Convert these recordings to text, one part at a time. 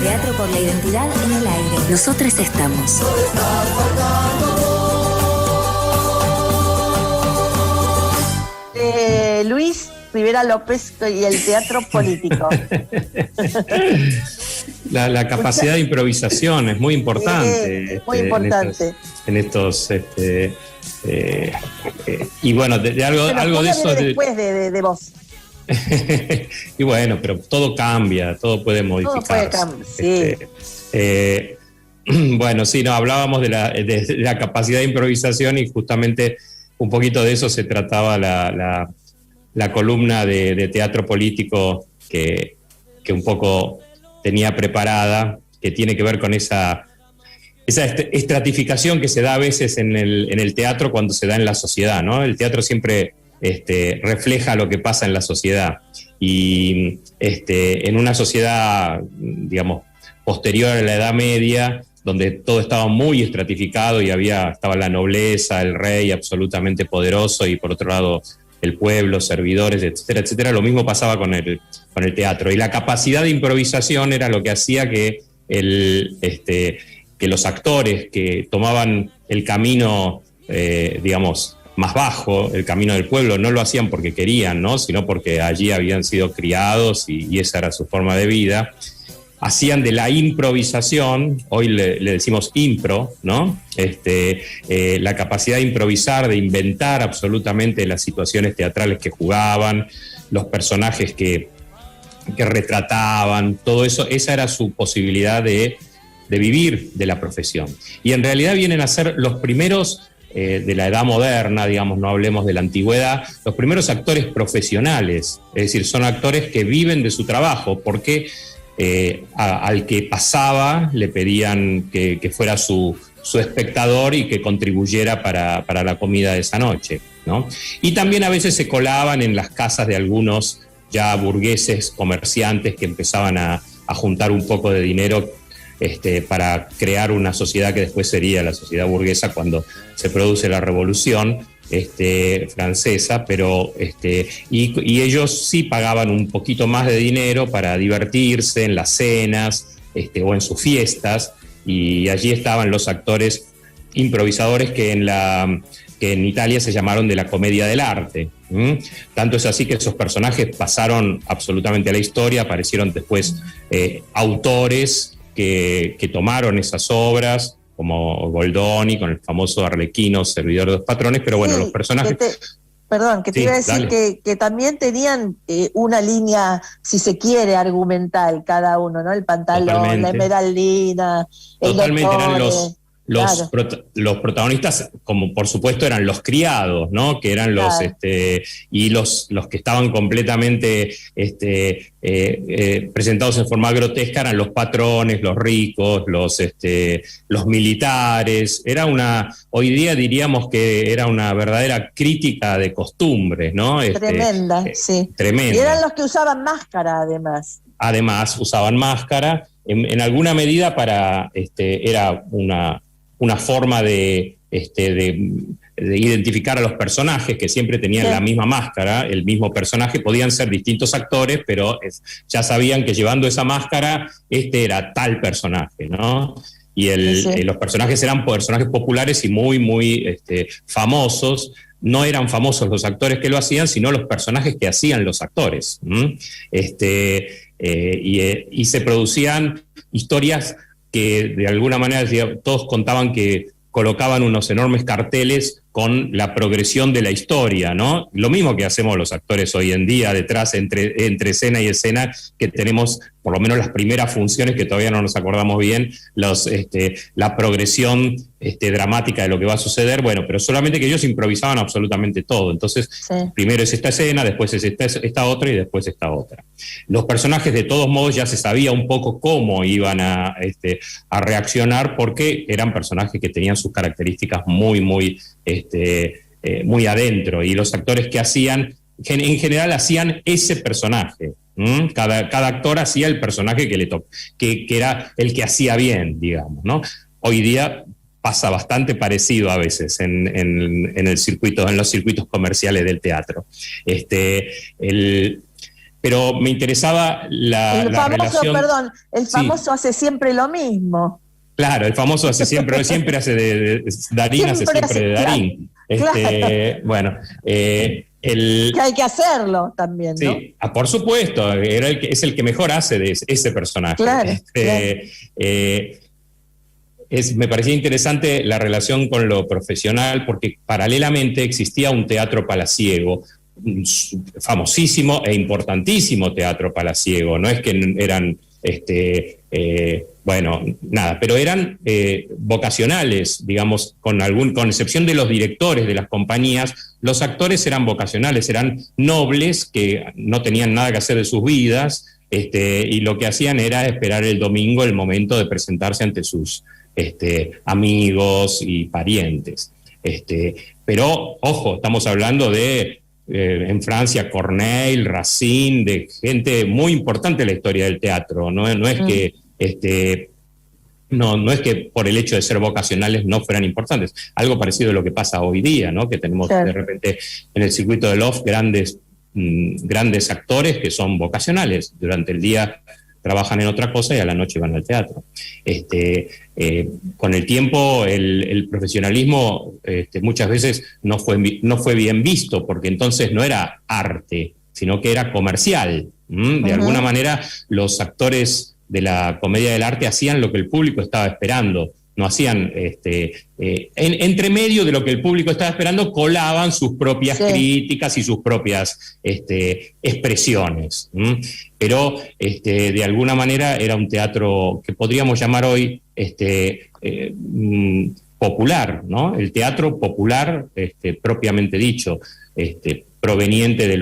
Teatro por la Identidad en el aire. Nosotros estamos. Luis Rivera López y el teatro político. La capacidad de improvisación es muy importante. Muy importante. En estos y bueno, de algo de eso. Después de vos. Y bueno, pero todo cambia, todo puede modificarse. Todo puede cambiar, sí. Bueno, sí, no, hablábamos de la capacidad de improvisación y justamente un poquito de eso se trataba la columna de teatro político que un poco tenía preparada, que tiene que ver con esa estratificación que se da a veces en el teatro cuando se da en la sociedad, ¿no? El teatro siempre refleja lo que pasa en la sociedad y en una sociedad, digamos, posterior a la Edad Media, donde todo estaba muy estratificado y estaba la nobleza, el rey absolutamente poderoso y por otro lado el pueblo, servidores, etcétera, etcétera. Lo mismo pasaba con el teatro y la capacidad de improvisación era lo que hacía que los actores que tomaban el camino, digamos, más bajo, el camino del pueblo, no lo hacían porque querían, ¿no? Sino porque allí habían sido criados y esa era su forma de vida. Hacían de la improvisación, hoy le decimos impro, ¿no? La capacidad de improvisar, de inventar absolutamente las situaciones teatrales que jugaban, los personajes que retrataban, todo eso, esa era su posibilidad de vivir de la profesión. Y en realidad vienen a ser los primeros de la edad moderna, digamos, no hablemos de la antigüedad, los primeros actores profesionales, es decir, son actores que viven de su trabajo, porque al que pasaba le pedían que fuera su espectador y que contribuyera para la comida de esa noche, ¿no? Y también a veces se colaban en las casas de algunos ya burgueses, comerciantes que empezaban a juntar un poco de dinero para crear una sociedad que después sería la sociedad burguesa cuando se produce la revolución francesa, pero y ellos sí pagaban un poquito más de dinero para divertirse en las cenas o en sus fiestas, y allí estaban los actores improvisadores que en Italia se llamaron de la comedia del arte. Tanto es así que esos personajes pasaron absolutamente a la historia, aparecieron después autores que tomaron esas obras, como Goldoni, con el famoso Arlequino, servidor de los patrones, pero bueno, sí, los personajes... te iba a decir que también tenían una línea, si se quiere, argumental cada uno, ¿no? El pantalón, totalmente. La esmeraldina, totalmente, el eran claro. los protagonistas, como por supuesto eran los criados, ¿no? Que eran los, claro. Y los que estaban completamente presentados en forma grotesca eran los patrones, los ricos, los militares. Hoy día diríamos que era una verdadera crítica de costumbres, ¿no? Tremenda, sí. Tremenda. Y eran los que usaban máscara, además. Además, usaban máscara, en alguna medida era una forma de identificar a los personajes, que siempre tenían la misma máscara, el mismo personaje, podían ser distintos actores, pero ya sabían que llevando esa máscara, era tal personaje, ¿no? Y los personajes eran personajes populares y muy, muy famosos. No eran famosos los actores que lo hacían, sino los personajes que hacían los actores. Y se producían historias que de alguna manera todos contaban que colocaban unos enormes carteles con la progresión de la historia, ¿no? Lo mismo que hacemos los actores hoy en día, detrás, entre escena y escena, que tenemos por lo menos las primeras funciones, que todavía no nos acordamos bien, la progresión dramática de lo que va a suceder, bueno, pero solamente que ellos improvisaban absolutamente todo. Entonces, primero es esta escena, después es esta otra y después esta otra. Los personajes, de todos modos, ya se sabía un poco cómo iban a reaccionar, porque eran personajes que tenían sus características muy, muy muy adentro, y los actores que hacían, en general hacían ese personaje. Cada actor hacía el personaje que era el que hacía bien, digamos, ¿no? Hoy día pasa bastante parecido a veces en los circuitos comerciales del teatro. pero me interesaba la relación. El famoso hace siempre lo mismo. Claro, el famoso siempre hace de Darín, hace siempre de Darín. Claro. Bueno, que hay que hacerlo también, ¿no? Sí, por supuesto, es el que mejor hace de ese personaje. Claro, me parecía interesante la relación con lo profesional, porque paralelamente existía un teatro palaciego, famosísimo e importantísimo teatro palaciego. No es que eran pero eran vocacionales, digamos, con excepción de los directores de las compañías, los actores eran vocacionales, eran nobles que no tenían nada que hacer de sus vidas, y lo que hacían era esperar el domingo, el momento de presentarse ante sus amigos y parientes. Pero, ojo, estamos hablando de en Francia, Corneille, Racine, de gente muy importante en la historia del teatro. No es que no es que por el hecho de ser vocacionales no fueran importantes. Algo parecido a lo que pasa hoy día, ¿no? Que tenemos de repente en el circuito del off grandes actores que son vocacionales. Durante el día trabajan en otra cosa y a la noche van al teatro. Con el tiempo el profesionalismo muchas veces no fue bien visto, porque entonces no era arte, sino que era comercial. De alguna manera los actores de la comedia del arte hacían lo que el público estaba esperando, no hacían, entre medio de lo que el público estaba esperando, colaban sus propias críticas y sus propias expresiones. Pero de alguna manera era un teatro que podríamos llamar hoy popular, ¿no? El teatro popular, propiamente dicho, proveniente de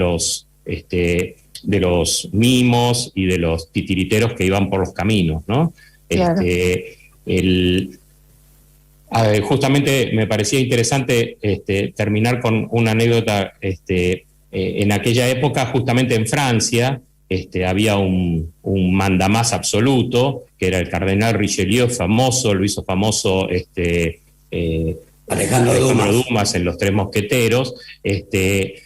los mimos y de los titiriteros que iban por los caminos, ¿no? Claro. Justamente me parecía interesante terminar con una anécdota. En aquella época, justamente en Francia, había un mandamás absoluto, que era el cardenal Richelieu, famoso, lo hizo famoso Alejandro Dumas en Los Tres Mosqueteros, que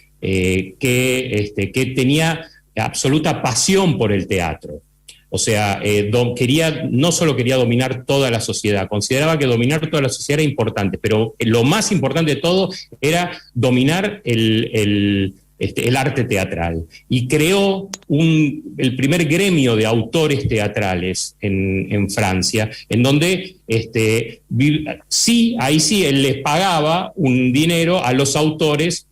tenía absoluta pasión por el teatro. O sea, no solo quería dominar toda la sociedad, consideraba que dominar toda la sociedad era importante, pero lo más importante de todo era dominar el arte teatral. Y creó el primer gremio de autores teatrales en Francia, en donde ahí sí él les pagaba un dinero a los autores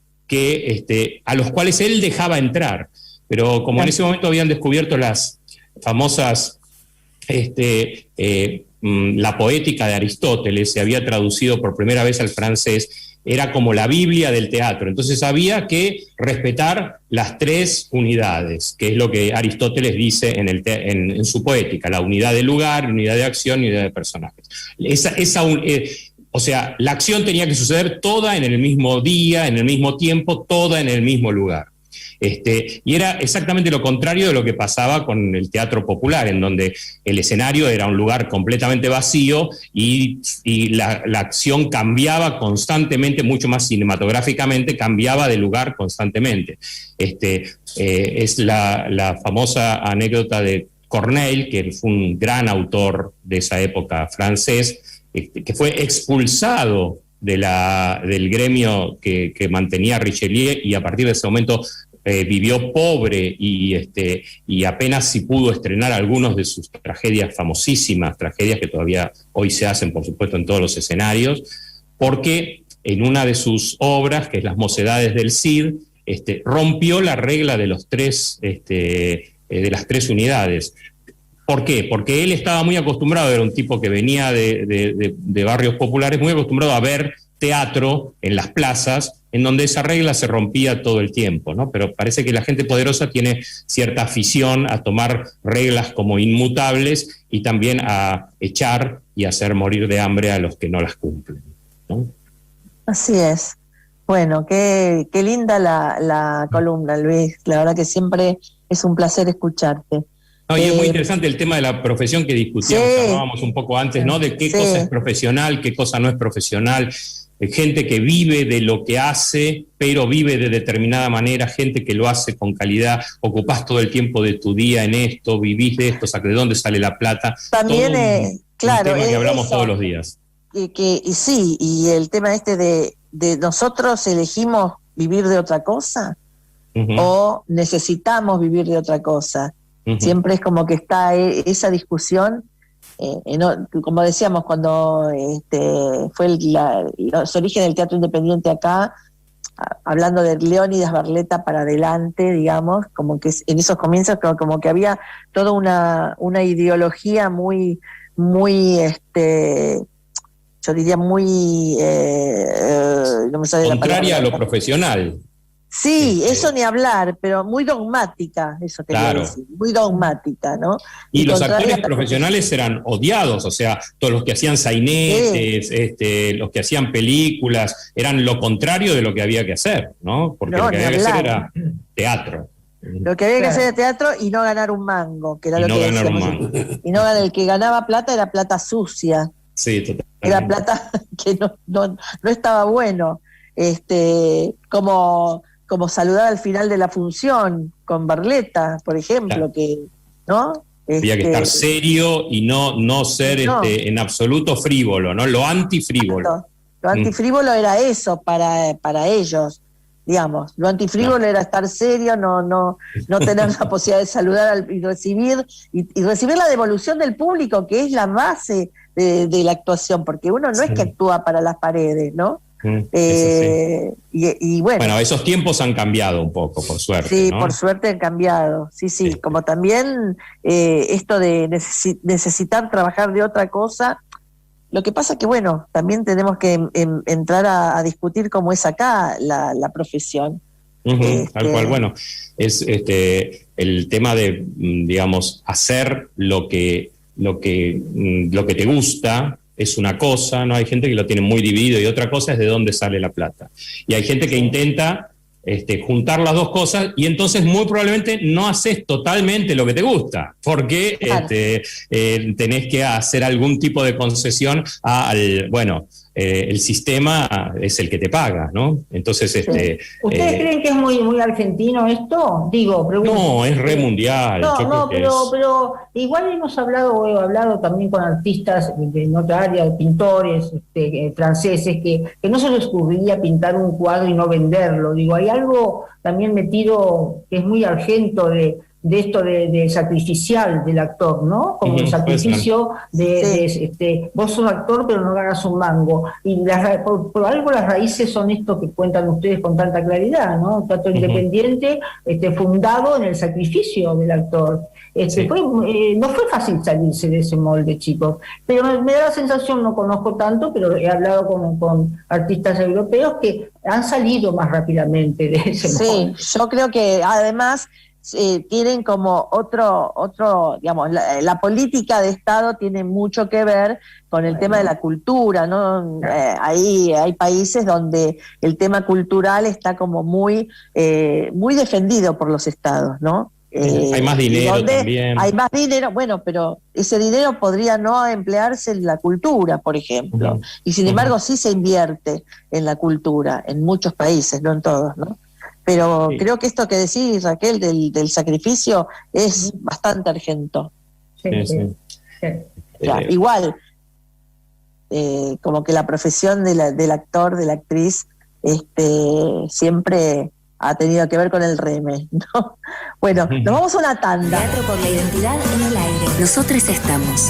a los cuales él dejaba entrar. Pero como en ese momento habían descubierto las famosas, la poética de Aristóteles, se había traducido por primera vez al francés, era como la Biblia del teatro. Entonces había que respetar las tres unidades, que es lo que Aristóteles dice en su poética: la unidad de lugar, la unidad de acción y la unidad de personajes. O sea, la acción tenía que suceder toda en el mismo día, en el mismo tiempo, toda en el mismo lugar. Y era exactamente lo contrario de lo que pasaba con el teatro popular, en donde el escenario era un lugar completamente vacío y la acción cambiaba constantemente, mucho más cinematográficamente, cambiaba de lugar constantemente. Es la famosa anécdota de Corneille, que fue un gran autor de esa época francés, que fue expulsado del gremio que mantenía Richelieu, y a partir de ese momento vivió pobre y apenas si pudo estrenar algunos de sus tragedias famosísimas, tragedias que todavía hoy se hacen, por supuesto, en todos los escenarios, porque en una de sus obras, que es Las Mocedades del Cid, rompió la regla de las tres unidades. ¿Por qué? Porque él estaba muy acostumbrado, era un tipo que venía de barrios populares, muy acostumbrado a ver teatro en las plazas, en donde esa regla se rompía todo el tiempo, ¿no? Pero parece que la gente poderosa tiene cierta afición a tomar reglas como inmutables y también a echar y hacer morir de hambre a los que no las cumplen, ¿no? Así es. Bueno, qué linda la columna, Luis. La verdad que siempre es un placer escucharte. No, y es muy interesante el tema de la profesión que discutíamos, hablábamos un poco antes, ¿no? De qué cosa es profesional, qué cosa no es profesional. Gente que vive de lo que hace, pero vive de determinada manera, gente que lo hace con calidad, ocupás todo el tiempo de tu día en esto, vivís de esto, o sea, ¿de dónde sale la plata? También, claro, un tema que hablamos todos los días. Y el tema de nosotros elegimos vivir de otra cosa, o necesitamos vivir de otra cosa. Siempre es como que está esa discusión. Como decíamos, cuando fue los orígenes del teatro independiente acá, hablando de Leónidas Barletta para adelante, digamos, como que en esos comienzos como que había toda una ideología muy, yo diría muy no me sale contraria a lo profesional. Sí, eso ni hablar, pero muy dogmática, eso quería decir, muy dogmática, ¿no? Y los actores profesionales eran odiados, o sea, todos los que hacían sainetes, los que hacían películas, eran lo contrario de lo que había que hacer, ¿no? Porque lo que había que hacer era teatro. Lo que había que hacer era teatro y no ganar un mango, que era lo que decíamos. Y no el que ganaba plata era plata sucia. Sí, totalmente. Era plata que no estaba bueno. Como saludar al final de la función con Barletta, por ejemplo, que ¿no? Había que estar serio y no ser en absoluto frívolo, ¿no? Lo antifrívolo. Lo antifrívolo era eso para ellos, digamos. Lo antifrívolo era estar serio, no tener la posibilidad de saludar y recibir la devolución del público, que es la base de la actuación, porque uno no es que actúa para las paredes, ¿no? Y bueno, esos tiempos han cambiado un poco, por suerte. Sí, ¿no? por suerte han cambiado. Sí. Como también esto de necesitar trabajar de otra cosa. Lo que pasa que, bueno, también tenemos que entrar a discutir cómo es acá la profesión. Tal cual, bueno, es el tema de, digamos, hacer lo que te gusta. Es una cosa, ¿no? Hay gente que lo tiene muy dividido y otra cosa es de dónde sale la plata. Y hay gente que intenta juntar las dos cosas y entonces muy probablemente no haces totalmente lo que te gusta, porque tenés que hacer algún tipo de concesión el sistema es el que te paga, ¿no? Entonces, ¿Ustedes creen que es muy, muy argentino esto? Digo, pregunto. No, es re mundial. Pero igual he hablado también con artistas de otra área, de pintores franceses, que no se les ocurriría pintar un cuadro y no venderlo. Digo, hay algo también metido que es muy argento de esto de sacrificial del actor, ¿no? Como el sacrificio vos sos actor pero no ganas un mango. Y por algo las raíces son esto que cuentan ustedes con tanta claridad, ¿no? Un teatro independiente fundado en el sacrificio del actor. No fue fácil salirse de ese molde, chicos. Pero me da la sensación, no conozco tanto, pero he hablado con artistas europeos que han salido más rápidamente de ese molde. Sí, yo creo que además tienen como otro digamos, la política de Estado tiene mucho que ver con el tema de la cultura, ¿no? Ahí hay países donde el tema cultural está como muy defendido por los estados, ¿no? Hay más dinero también. Hay más dinero, bueno, pero ese dinero podría no emplearse en la cultura, por ejemplo. Y sin embargo sí se invierte en la cultura, en muchos países, no en todos, ¿no? Pero creo que esto que decís, Raquel, del sacrificio es bastante argento. Sí. Igual, como que la profesión del actor, de la actriz, siempre ha tenido que ver con el reme, ¿no? Bueno, nos vamos a una tanda. Teatro por la identidad en el aire. Nosotros estamos.